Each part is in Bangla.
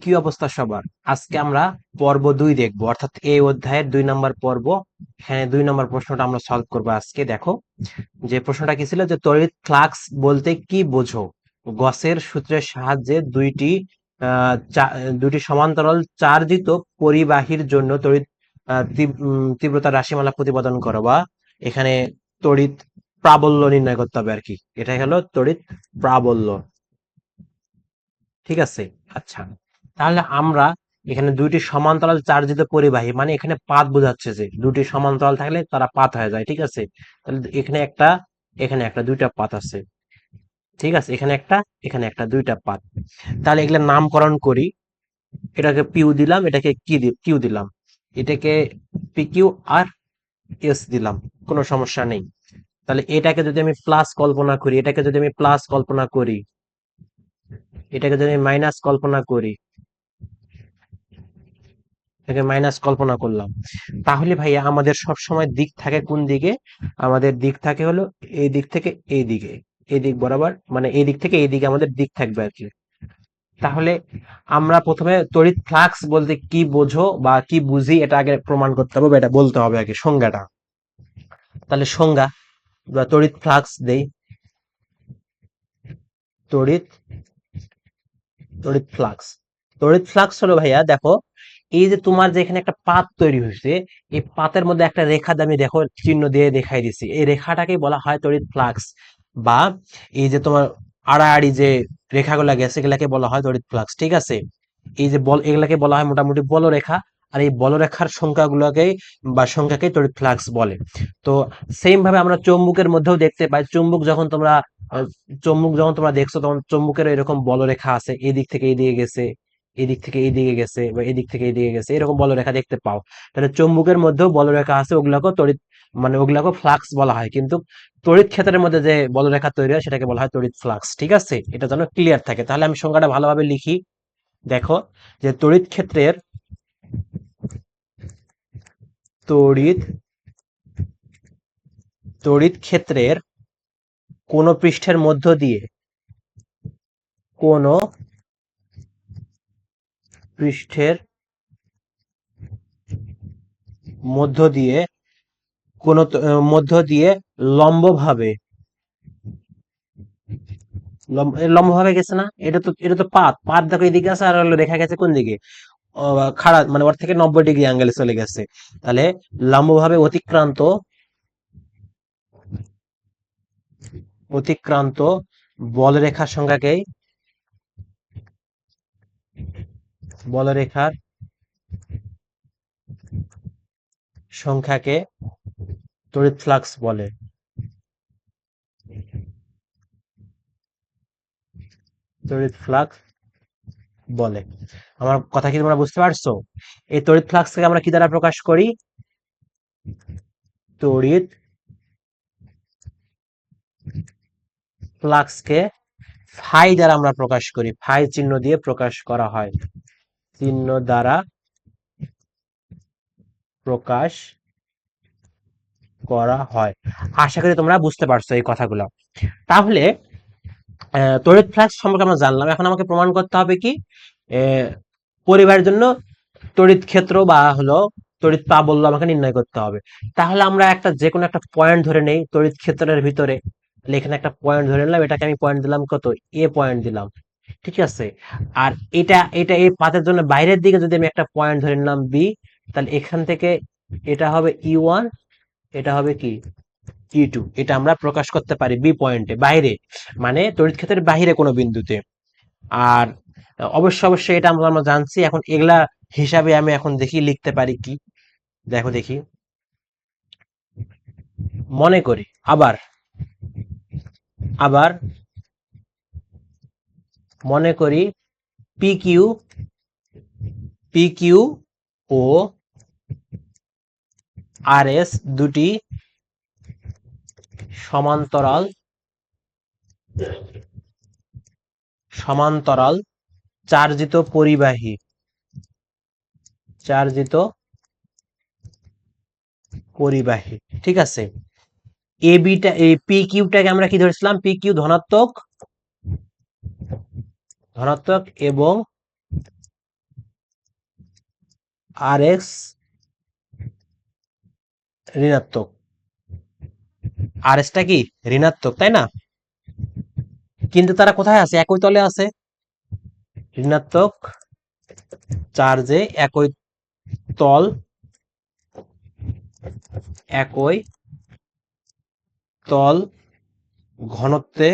কি অবস্থা সবার? আজকে আমরা পর্ব 2 দেখবো, অর্থাৎ এই অধ্যায়ের 2 নম্বর পর্ব। এখানে 2 নম্বর প্রশ্নটা আমরা সলভ করবো আজকে। দেখো, যে প্রশ্নটা কি ছিল, যে তড়িৎ ফ্লাক্স বলতে কি বোঝো? গসের সূত্রের সাহায্যে দুইটি সমান্তরাল চার্জিত পরিবাহীর জন্য তড়িৎ তীব্রতা রাশিমালা প্রতিপাদন করো, বা এখানে তড়িৎ প্রাবল্য নির্ণয় করতে হবে আর কি। এটাই হলো তড়িৎ প্রাবল্য। ঠিক আছে। আচ্ছা, তাহলে আমরা এখানে দুইটি সমান্তরাল চার্জিত পরিবাহী, মানে এখানে পাত বোঝাচ্ছে, যে দুটি সমান্তরাল থাকলে তারা পাত হয়ে যায়। ঠিক আছে, তাহলে এখানে একটা দুইটা পাত আছে। ঠিক আছে, এখানে একটা দুইটা পাত। তাহলে এগুলা নামকরণ করি। এটাকে পিউ দিলাম, এটাকে কিউ দিলাম, এটাকে পি কিউ আর এস দিলাম, কোনো সমস্যা নেই। তাহলে এটাকে যদি আমি প্লাস কল্পনা করি, এটাকে যদি আমি প্লাস কল্পনা করি, এটাকে যদি আমি মাইনাস কল্পনা করি, এটাকে মাইনাস কল্পনা করলাম, তাহলে ভাইয়া আমাদের সব সময় দিক থাকে কোন দিকে? আমাদের দিক থাকে হলো এই দিক থেকে এই দিকে, এই দিক বরাবর, মানে এই দিক থেকে এই দিকে আমাদের দিক থাকবে আর কি। তাহলে আমরা প্রথমে তড়িৎ ফ্লাক্স বলতে কি বোঝো বা কি বুঝি, এটা আগে প্রমাণ করতে হবে, বা এটা বলতে হবে আগে সংজ্ঞাটা। তাহলে সংজ্ঞা বা তড়িৎ ফ্লাক্স দেই। তড়িৎ তড়িৎ ফ্লাক্স তড়িৎ ফ্লাক্স হলো ভাইয়া, দেখো, এই যে তোমার যে এখানে একটা পাত তৈরি হয়েছে, এই পাতের মধ্যে একটা রেখা আমি দেখো চিহ্ন দিয়ে দেখাই দিছি, এই রেখাটাকেই বলা হয় তড়িৎ ফ্লাক্স। বা এই যে তোমার আড়াআড়ি যে রেখাগুলা গেছে, এগুলাকে বলা হয় তড়িৎ ফ্লাক্স। ঠিক আছে, এই যে এগুলাকে বলা হয় মোটামুটি বলরেখা। আর এই বলরেখার সংখ্যাগুলোকেই বা সংখ্যাকেই তড়িৎ ফ্লাক্স বলে। তো সেম ভাবে আমরা চৌম্বকের মধ্যেও দেখতে পাই। আহ, চুম্বক যখন তোমরা দেখছো, তখন চুম্বকের এরকম বলরেখা আছে, এদিক থেকে এইদিকে গেছে, এদিক থেকে এইদিকে গেছে, বা এদিক থেকে এইদিকে গেছে, এরকম বলরেখা দেখতে পাও। তাহলে চুম্বকের মধ্যেও বলরেখা আছে, ওগুলাকেও তড়িৎ, মানে ওগুলাকেও ফ্লাক্স বলা হয়। কিন্তু তড়িৎ ক্ষেত্রের মধ্যে যে বলরেখা তৈরি হয়, সেটাকে বলা হয় তড়িৎ ফ্লাক্স। ঠিক আছে, এটা যেন ক্লিয়ার থাকে। তাহলে আমি সংজ্ঞাটা ভালোভাবে লিখি। দেখো, যে তড়িৎ তড়িৎ ক্ষেত্রের কোন পৃষ্ঠের মধ্য দিয়ে, কোন পৃষ্ঠের মধ্য দিয়ে মধ্য দিয়ে লম্বভাবে, লম্বভাবে গেছে না, এটা তো পাত পাত, দেখো এদিকে আছে, আর হলো রেখা গেছে কোন দিকে? খাড়া, মানে ওর থেকে 90 ডিগ্রি অ্যাঙ্গেলে চলে গেছে। তাহলে লম্বভাবে অতিক্রান্ত বলরেখার সংখ্যাকেই বলরেখার সংখ্যাকে তড়িৎ ফ্লাক্স বলে। তড়িৎ ফ্লাক্স বলে। আমার কথা কি তোমরা বুঝতে পারছো? এই তড়িৎ ফ্লাক্সকে আমরা কি দ্বারা প্রকাশ করি? তড়িৎ ফ্লাক্সকে ফাই দ্বারা আমরা প্রকাশ করি, ফাই চিহ্ন দিয়ে প্রকাশ করা হয়, চিহ্ন দ্বারা প্রকাশ করা হয়। আশা করি তোমরা বুঝতে পারছো এই কথাগুলো। তাহলে তড়িৎ ফ্লাক্স সম্পর্কে আমরা জানলাম। এখন আমাকে প্রমাণ করতে হবে কি, আহ, পরিবাহের জন্য তড়িৎ ক্ষেত্র বা হলো তড়িৎ প্রাবল্য আমাকে নির্ণয় করতে হবে। তাহলে আমরা যে কোনো একটা পয়েন্ট ধরে নেই তড়িৎ ক্ষেত্রের ভিতরে। তাহলে এখানে একটা পয়েন্ট ধরে নিলাম, এটাকে আমি পয়েন্ট দিলাম কত, এ পয়েন্ট দিলাম। ঠিক আছে, আর এটা এটা এই পাতের জন্য বাইরের দিকে যদি আমি একটা পয়েন্ট ধরে নিলাম বি, তাহলে এখান থেকে এটা হবে ই1, এটা হবে কি ই2। এটা আমরা প্রকাশ করতে পারি বি পয়েন্টে, বাইরে, মানে তড়িৎ ক্ষেত্রের বাইরে কোনো বিন্দুতে। আর অবশ্যই এটা আমরা জানছি। এখন এগুলা হিসাবে আমি এখন দেখি লিখতে পারি কি। দেখো দেখি, মনে করি, আবার আবার মনে করি পি কিউ পি কিউ ও আর এস দুটি সমান্তরাল সমান্তরাল চার্জিত পরিবাহী, চার্জিত পরিবাহী। ঠিক আছে, এ বিটা, এই পি কিউটাকে আমরা কি ধরেছিলাম? পি কিউ ধনাত্মক, ধনাত্মক এবং আর এক্স ঋণাত্মক, আর এসটা কি ঋণাত্মক, তাই না? কিন্তু তারা কোথায় আছে? একই তলে আছে, ঋণাত্মক চার্জে একই তল, একই তল ঘনত্বে,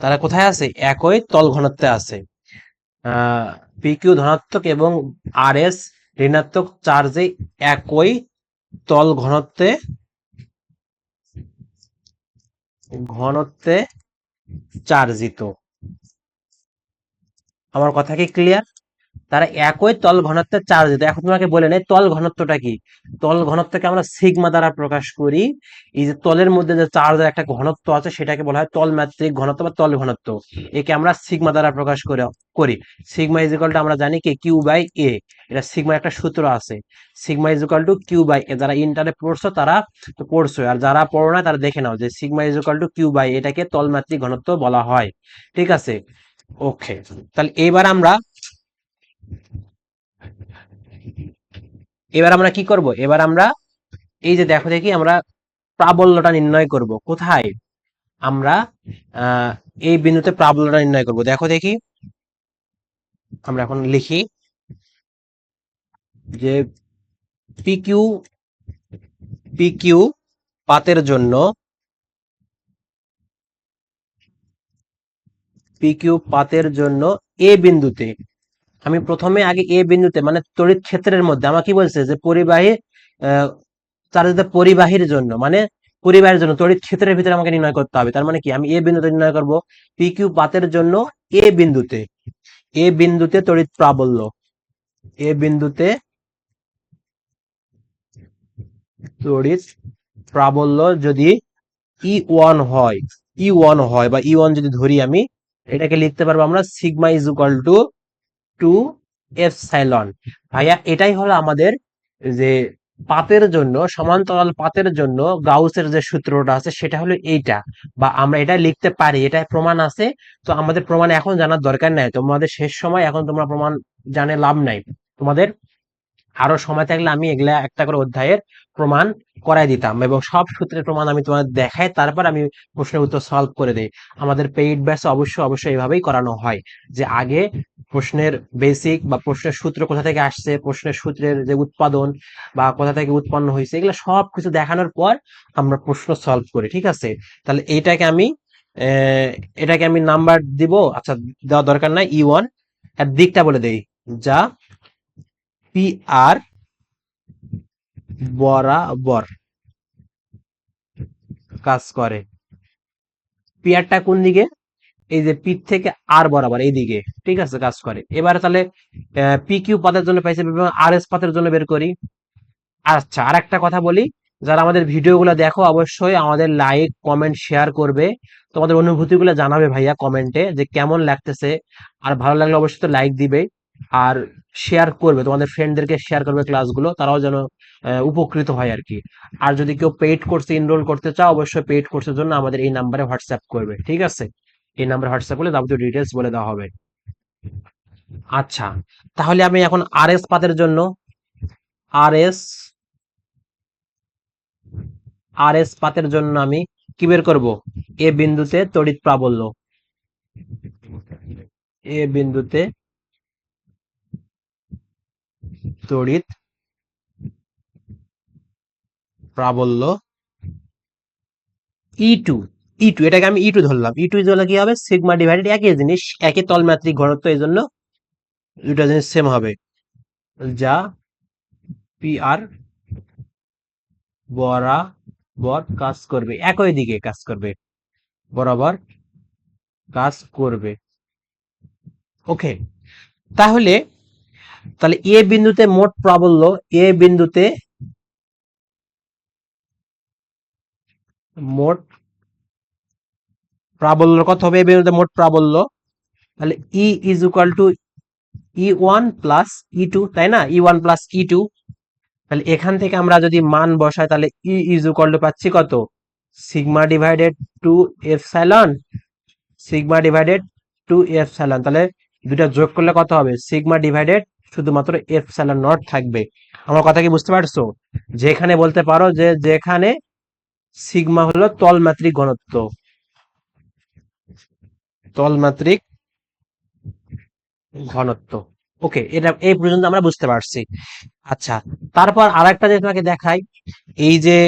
তারা কোথায় আছে? একই তল ঘনত্বে আছে। পি কিউ ধনাত্মক এবং আর এস ঋণাত্মক চার্জে একই তল ঘনত্বে ঘনত্বে চার্জিত। আমার কথা কি ক্লিয়ার? তারা একই তল ঘনত্বের চার্জ দিত। এখন তোমাকে বলে নেই তল ঘনত্বটা কি। তল ঘনত্বকে আমরা সিগমা দ্বারা প্রকাশ করি। এই যে তলের মধ্যে যে চার্জের একটা ঘনত্ব আছে সেটাকে বলা হয় তল মাত্রিক ঘনত্ব বা তল ঘনত্ব। একে আমরা সিগমা দ্বারা প্রকাশ করি। সিগমা ইজ ইকুয়াল টু আমরা জানি কি কিউ বাই এ। এটা সিগমা একটা সূত্র আছে, sigma is equal to Q by A. যারা ইন্টারে পড়ছো তারা তো পড়ছো, আর যারা পড়ো না তারা দেখে নাও যে sigma is equal to Q by, এটাকে তল মাত্রিক ঘনত্ব বলা হয়। ঠিক আছে, ওকে। তাহলে এবার আমরা কি করব? এবার আমরা এই যে দেখো দেখি আমরা প্রাবল্যটা নির্ণয় করব কোথায়? আমরা এই বিন্দুতে প্রাবল্যটা নির্ণয় করব। দেখো দেখি, আমরা এখন লিখি যে পিকিউ পিকিউ পাতের জন্য, পিকিউ পাতের জন্য এ বিন্দুতে, আমি প্রথমে আগে এ বিন্দুতে মানে তড়িৎ ক্ষেত্রের মধ্যে আমার কি বলছে যে পরিবাহী চার্জ পরিবাহীর জন্য, মানে পরিবাহের জন্য তড়িৎ ক্ষেত্রের ভিতরে আমাকে নির্ণয় করতে হবে। তার মানে কি আমি এ বিন্দুতে নির্ণয় করব পি কিউ পাতের জন্য এ বিন্দুতে, এ বিন্দুতে তড়িৎ প্রাবল্য, এ বিন্দুতে তড়িৎ প্রাবল্য যদি ই ওয়ান হয়, ই ওয়ান হয় বা ই ওয়ান যদি ধরি আমি, এটাকে লিখতে পারবো আমরা sigma is equal two 2 epsilon. ভাইয়া এটাই হলো আমাদের যে পাতের জন্য, সমান্তরাল পাতের জন্য গাউসের যে সূত্রটা আছে সেটা হলো এইটা, বা আমরা এটা লিখতে পারি, এটা প্রমাণ আছে। তো আমাদের প্রমাণ এখন জানার দরকার নাই, তোমাদের শেষ সময়, এখন তোমরা প্রমাণ জানে লাভ নাই। তোমাদের আরো সময় থাকলে আমি এগুলা একটা করে অধ্যায়ের প্রমাণ করাই দিতাম এবং সব সূত্রের প্রমাণ আমি তোমাদের দেখাই, তারপর আমি প্রশ্নের উত্তর সলভ করে দেই। আমাদের পেইড ব্যাচ অবশ্যই অবশ্যই এইভাবেই করানো হয়, যে আগে প্রশ্নের বেসিক বা প্রশ্নের সূত্র কোথা থেকে আসছে, প্রশ্নের সূত্রের যে উৎপাদন বা কোথা থেকে উৎপন্ন হয়েছে, এগুলো সব কিছু দেখানোর পর আমরা প্রশ্ন সলভ করি। ঠিক আছে, তাহলে আহ, এটাকে আমি নাম্বার দিব, আচ্ছা দেওয়ার দরকার নাই, ই ওয়ান। এর দিকটা বলে দেই, যা পি আর বরাবর কাজ করে। পিয়ারটা কোন দিকে? এই যে পি থেকে আর বরাবর এই দিকে, ঠিক আছে, কাজ করে। এবারে তাহলে পি কিউ পাতের জন্য পাইছে, আর এস পাতের জন্য বের করি। আচ্ছা, আর একটা কথা বলি, যারা আমাদের ভিডিওগুলো দেখো অবশ্যই আমাদের লাইক কমেন্ট শেয়ার করবে, তোমাদের অনুভূতিগুলো জানাবে ভাইয়া কমেন্টে যে কেমন লাগতেছে। আর ভালো লাগলে অবশ্যই তো লাইক দিবে, আর শেয়ার করবে, তোমাদের ফ্রেন্ডদেরকে শেয়ার করবে ক্লাসগুলো, তারাও যেন উপকৃত হয় আর কি। আর যদি কেউ পেইড কোর্সে এনরোল করতে চাও, অবশ্যই পেইড কোর্সের জন্য আমাদের এই নাম্বারে হোয়াটসঅ্যাপ করবে। ঠিক আছে, এই নাম্বারে হোয়াটসঅ্যাপ করলে যাবতীয় ডিটেলস বলে দেওয়া হবে। আচ্ছা, তাহলে আমি এখন আর এস পাতের জন্য, আর এস আর এস পাতের জন্য আমি কি বের করব? এ বিন্দুতে তড়িৎ প্রাবল্য, এ বিন্দুতে তড়িৎ প্রাবল্য ই টু, ই টু, এটাকে আমি ই টু ধরলাম। ই টু হলে কি হবে? সিগমা ডিভাইডেড, একই জিনিস, একই তলমাত্রিক ঘনত্ব, এই জন্য দুটা জিনিস সেম হবে, যা পি আর বরাবর কাজ করবে, একই দিকে কাজ করবে, বরাবর কাজ করবে। ওকে, তাহলে তাহলে এ বিন্দুতে মোট প্রাবল্য, এ বিন্দুতে মোট প্রাবল্য কত হবে? এ বিন্দুতে মোট প্রাবল্য, তাহলে E is equal to E one plus E two, তাই না? E one plus E two. তাহলে এখান থেকে আমরা যদি মান বসাই, তাহলে ই ইজ ইকুয়াল টু পাচ্ছি কত? Sigma divided 2 epsilon, sigma divided 2 epsilon. তাহলে দুটা যোগ করলে কত হবে? সিগমা ডিভাইডেড শুধুমাত্র এপসাইলন নট থাকবে। আমার কথা কি বুঝতে পারছো? যেখানে বলতে পারো যে যেখানে সিগমা হলো তলমাত্রিক ঘনত্ব, তলমাত্রিক ঘনত্ব। ওকে, এটা এই পর্যন্ত আমরা বুঝতে পারছি। আচ্ছা, তারপর আরেকটা যে তোমাকে দেখাই, এই যে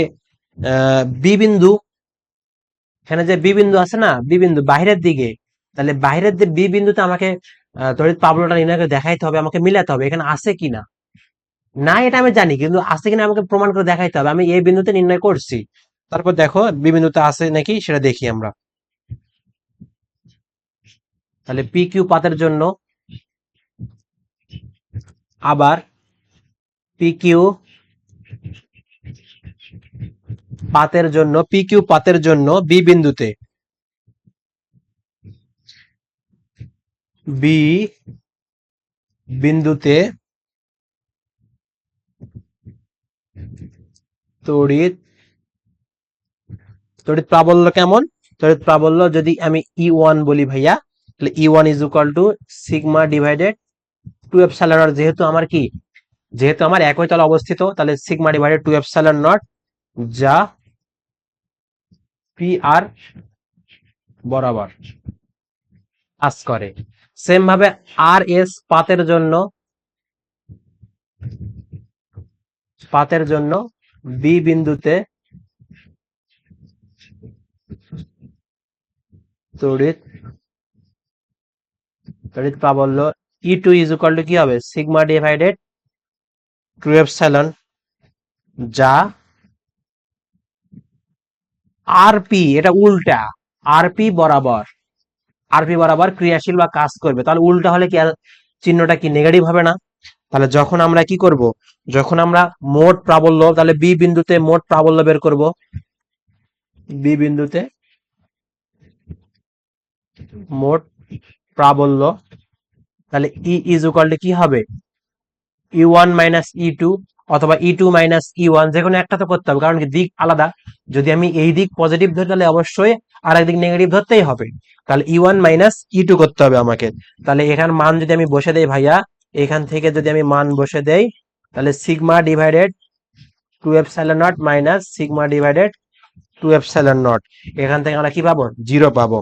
বি বিন্দু, এখানে যে বি বিন্দু আছে না, বি বিন্দু বাহিরের দিকে, তাহলে বাহিরের যে বি বিন্দুতে আমাকে তড়িৎ প্রাবল্যটা নির্ণয় করে দেখাইতে হবে, আমাকে মিলাতে হবে এখানে আছে কিনা। না এটা আমি জানি, কিন্তু আছে কিনা আমাকে প্রমাণ করে দেখাইতে হবে। আমি এই বিন্দুতে নির্ণয় করছি, তারপর দেখো বি বিন্দুতে আছে নাকি সেটা দেখি আমরা। তাহলে পি কিউ পাতের জন্য, আবার পি কিউ পাতের জন্য, পি কিউ পাতের জন্য বি বিন্দুতে, বি বিন্দুতে তড়িৎ তড়িৎ প্রাবল্য কেমন? তড়িৎ প্রাবল্য যদি আমি ই ওয়ান বলি ভাইয়া, তাহলে E one is equal to sigma divided to epsilon naught. যেহেতু আমার কি, যেহেতু আমার একই তলে অবস্থিত, তাহলে sigma divided to epsilon naught, যা পি আর বরাবর কাজ করে। সেম ভাবে আর এস পাতের জন্য, পাতের জন্য বি বিন্দুতে তড়িৎ তড়িৎ প্রাবল্য ই টু ইজ ইকুয়াল টু কি হবে, সিগমা ডিভাইডেড টু এপসাইলন, যা আর পি, এটা উল্টা, আর পি বরাবর, আর পি বরাবর ক্রিয়াশীল বা কাজ করবে। তাহলে উল্টা হলে কি আর চিহ্নটা কি নেগেটিভ হবে না? তাহলে যখন আমরা কি করব, যখন আমরা মোট প্রাবল্য, তাহলে বি বিন্দুতে মোট প্রাবল্য বের করব, বি বিন্দুতে মোট প্রাবল্য, তাহলে ই ইজ ইকুয়াল টু কি হবে, ই ওয়ান মাইনাস ই টু, অথবা ই টু মাইনাস ই ওয়ান, যে কোনো একটা তো করতে হবে, কারণ কি দিক আলাদা। যদি আমি এই দিক পজিটিভ ধরি তাহলে অবশ্যই আর একদিক নেগেটিভ ধরতেই হবে। তাহলে E one minus E two করতে হবে আমাকে। তাহলে এখানে মান যদি আমি বসে দেই ভাইয়া, এখান থেকে যদি আমি মান বসে দেই, তাহলে sigma divided to epsilon naught minus sigma divided to epsilon naught, এখান থেকে আমরা কি পাবো, জিরো পাবো।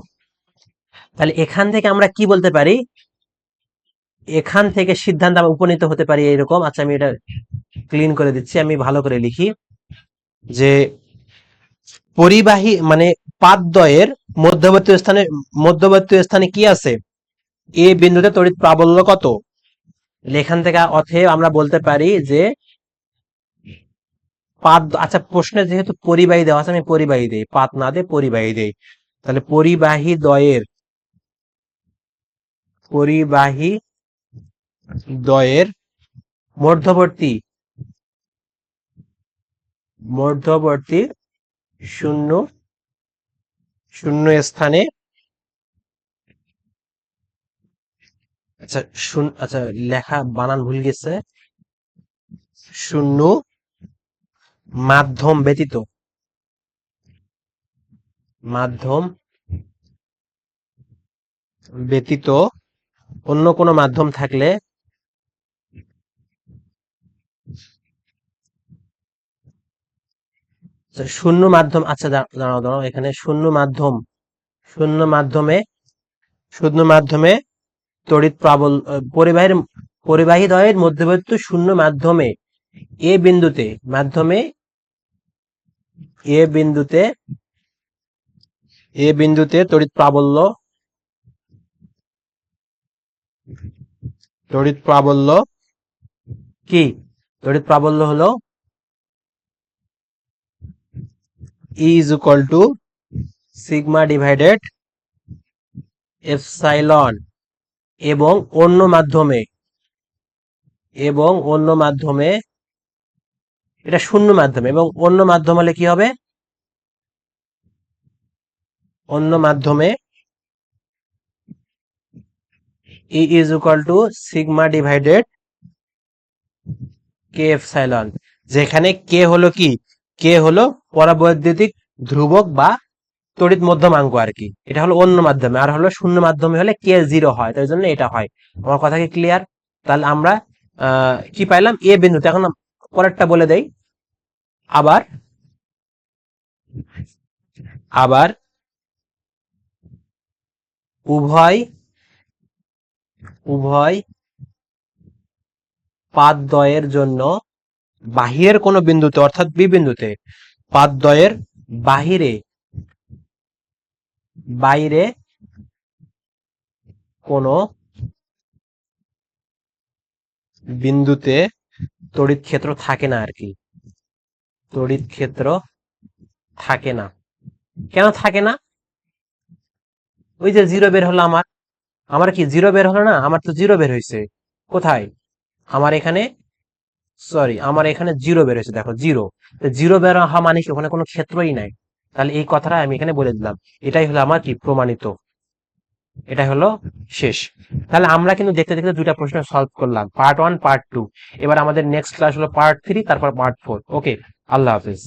তাহলে এখান থেকে আমরা কি বলতে পারি, এখান থেকে সিদ্ধান্ত আমরা উপনীত হতে পারি এরকম। আচ্ছা আমি এটা ক্লিন করে দিচ্ছি, আমি ভালো করে লিখি, যে পরিবাহী মানে পাতদ্বয়ের মধ্যবর্তী স্থানে কি আছে, এ বিন্দুতে তড়িৎ প্রাবল্য কত। এখান থেকে অতএব আমরা বলতে পারি যে পাত, আচ্ছা প্রশ্নে যেহেতু পরিবাহী দেওয়া আছে, আমি পরিবাহী দেই, পাত না দে পরিবাহী দেই। তাহলে পরিবাহী দ্বয়ের মধ্যবর্তী মধ্যবর্তী শূন্য শূন্য স্থানে, আচ্ছা আচ্ছা লেখা বানান ভুল গেছে, শূন্য মাধ্যম ব্যতীত, মাধ্যম ব্যতীত অন্য কোনো মাধ্যম থাকলে, শূন্য মাধ্যম, আচ্ছা দাঁড়াও দাঁড়াও, এখানে শূন্য মাধ্যমে তড়িৎ প্রাবল্য, পরিবাহী দ্বয়ের মধ্যবর্তী শূন্য মাধ্যমে এ বিন্দুতে, এ বিন্দুতে তড়িৎ প্রাবল্য, কি, তড়িৎ প্রাবল্য হলো E is equal to sigma divided epsilon, এবং অন্য মাধ্যমে এটা শূন্য মাধ্যমে, এবং অন্য মাধ্যম হলে কি হবে, অন্য মাধ্যমে E is equal to sigma divided K epsilon, যেখানে কে হলো কি, কে হলো পরাবৈদ্যুতিক ধ্রুবক বা তড়িৎ মধ্যমাঙ্ক আর কি। এটা হলো অন্য মাধ্যমে, আর হলো শূন্য মাধ্যমে হলে কে জিরো হয়, তাই জন্য এটা হয়। আমার কথা কি ক্লিয়ার? তাহলে আমরা কি পাইলাম, এ বিন্দুতে। এখন পরেরটা বলে দেই। আবার আবার উভয় উভয় পাদদ্বয়ের জন্য বাহিরের কোনো বিন্দুতে, অর্থাৎ বি বিন্দুতে, পাদদ্বয়ের বাহিরে বাইরে কোনো বিন্দুতে তড়িৎ ক্ষেত্র থাকে না আর কি। তড়িৎ ক্ষেত্র থাকে না। কেন থাকে না? ওই যে জিরো বের হলো আমার। আমার কি জিরো বের হলো না? আমার তো জিরো বের হয়েছে। কোথায়? আমার এখানে, সরি, আমার এখানে জিরো বের হয়েছে, দেখো জিরো। জিরো বের হওয়া মানে কি ওখানে কোনো ক্ষেত্রই নাই। তাহলে এই কথাটা আমি এখানে বলে দিলাম। এটাই হলো আমার কি প্রমাণিত। এটা হলো শেষ। তাহলে আমরা কিন্তু দেখতে দেখতে দুইটা প্রশ্ন সলভ করলাম, পার্ট 1 পার্ট 2। এবার আমাদের নেক্সট ক্লাস হলো পার্ট 3, তারপর পার্ট 4। ওকে, আল্লাহ হাফেজ।